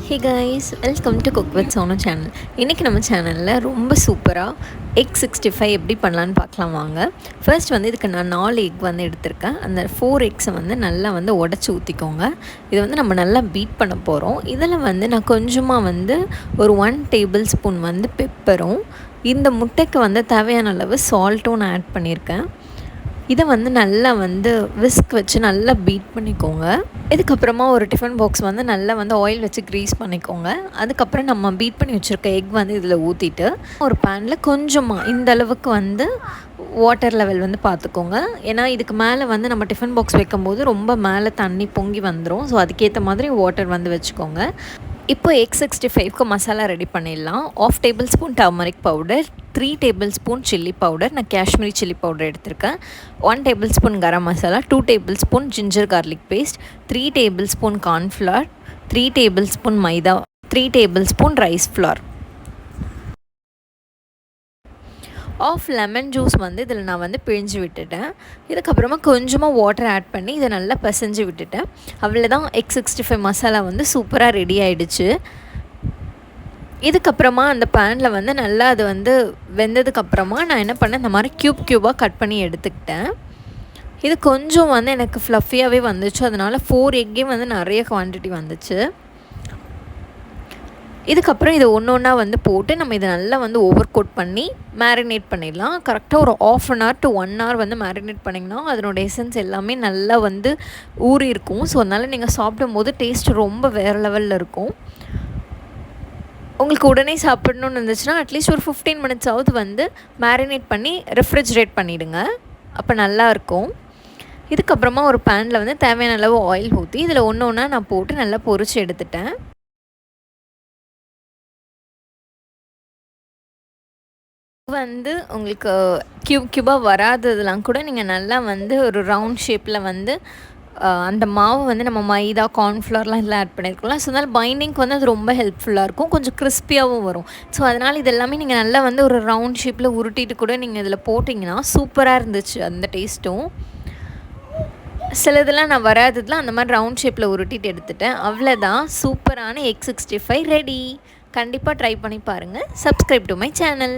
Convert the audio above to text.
Hey guys, welcome to Cook with Sonu channel. இன்றைக்கி நம்ம சேனலில் ரொம்ப சூப்பராக எக் 65 எப்படி பண்ணலான்னு பார்க்கலாம் வாங்க. ஃபர்ஸ்ட் வந்து இதுக்கு நான் 4 எக் வந்து எடுத்திருக்கேன். அந்த 4 எக்ஸை வந்து நல்லா வந்து உடச்சி ஊற்றிக்கோங்க. இது வந்து நம்ம நல்லா பீட் பண்ண போகிறோம். இதில் வந்து நான் கொஞ்சமாக வந்து ஒரு 1 டேபிள் ஸ்பூன் வந்து பெப்பரும், இந்த முட்டைக்கு வந்து தேவையான அளவு சால்ட்டும் நான் ஆட் பண்ணியிருக்கேன். இதை வந்து நல்லா வந்து விஸ்க் வச்சு நல்லா பீட் பண்ணிக்கோங்க. இதுக்கப்புறமா ஒரு டிஃபன் பாக்ஸ் வந்து நல்லா வந்து ஆயில் வச்சு க்ரீஸ் பண்ணிக்கோங்க. அதுக்கப்புறம் நம்ம பீட் பண்ணி வச்சுருக்க எக் வந்து இதில் ஊற்றிட்டு ஒரு பேனில் கொஞ்சமாக இந்த அளவுக்கு வந்து வாட்டர் லெவல் வந்து பார்த்துக்கோங்க. ஏன்னா இதுக்கு மேலே வந்து நம்ம டிஃபன் பாக்ஸ் வைக்கும்போது ரொம்ப மேலே தண்ணி பொங்கி வந்துடும். ஸோ அதுக்கேற்ற மாதிரி வாட்டர் வந்து வச்சுக்கோங்க. இப்போ எக் 65க்கு மசாலா ரெடி பண்ணிடலாம். 1/2 tablespoon turmeric powder, 3 tablespoon chilli powder, நான் காஷ்மீரி சில்லி பவுடர் எடுத்திருக்கேன். 1 tablespoon garam masala, 2 tablespoon ginger garlic paste, 3 tablespoon cornflour, 3 tablespoon maida, 3 tablespoon rice flour. Half lemon juice வந்து இதில் நான் வந்து பிழிஞ்சு விட்டுட்டேன். இதுக்கப்புறமா கொஞ்சமாக வாட்டர் ஆட் பண்ணி இதை நல்லா பிசைஞ்சு விட்டுட்டேன். அவ்வளோதான், எக் 65 மசாலா வந்து சூப்பராக ரெடி ஆகிடுச்சு. இதுக்கப்புறமா அந்த பேனில் வந்து நல்லா அது வந்து வெந்ததுக்கப்புறமா நான் என்ன பண்ணேன், இந்த மாதிரி க்யூபாக கட் பண்ணி எடுத்துக்கிட்டேன். இது கொஞ்சம் வந்து எனக்கு ஃப்ளஃபியாகவே வந்துச்சு. அதனால் 4 எக்கே வந்து நிறைய குவான்டிட்டி வந்துச்சு. இதுக்கப்புறம் இதை ஒன்று ஒன்றா வந்து போட்டு நம்ம இதை நல்லா வந்து ஓவர் கோட் பண்ணி மேரினேட் பண்ணிடலாம். கரெக்டாக ஒரு 1/2 hour to 1 hour வந்து மேரினேட் பண்ணிங்கன்னா அதனோட எசன்ஸ் எல்லாமே நல்லா வந்து ஊறி இருக்கும். ஸோ அதனால் நீங்கள் சாப்பிடும்போது டேஸ்ட் ரொம்ப வேறு லெவலில் இருக்கும். உங்களுக்கு உடனே சாப்பிடணுன்னு இருந்துச்சுன்னா அட்லீஸ்ட் ஒரு 15 minutes வந்து மேரினேட் பண்ணி ரெஃப்ரிஜரேட் பண்ணிவிடுங்க. அப்போ நல்லாயிருக்கும். இதுக்கப்புறமா ஒரு பேனில் வந்து தேவையான அளவு ஆயில் ஊற்றி இதில் ஒன்று ஒன்றா நான் போட்டு நல்லா பொரிச்சு எடுத்துட்டேன். வந்து உங்களுக்கு க்யூபாக வராததெல்லாம் கூட நீங்கள் நல்லா வந்து ஒரு ரவுண்ட் ஷேப்பில் வந்து அந்த மாவு வந்து நம்ம மைதா கார்ன்ஃப்ளவர்லாம் இதில் ஆட் பண்ணியிருக்கலாம். ஸோ அதனால் பைண்டிங்க்கு வந்து அது ரொம்ப ஹெல்ப்ஃபுல்லாக இருக்கும். கொஞ்சம் கிறிஸ்பியாகவும் வரும். ஸோ அதனால் இது எல்லாமே நீங்கள் நல்லா வந்து ஒரு ரவுண்ட் ஷேப்பில் உருட்டிட்டு கூட நீங்கள் இதில் போட்டிங்கன்னா சூப்பராக இருந்துச்சு அந்த டேஸ்ட்டும். சில இதெல்லாம் நான் வராததுலாம் அந்த மாதிரி ரவுண்ட் ஷேப்பில் உருட்டிட்டு எடுத்துட்டேன். அவ்வளோதான், சூப்பரான எக் 65 ரெடி. கண்டிப்பாக ட்ரை பண்ணி பாருங்கள். Subscribe to my channel.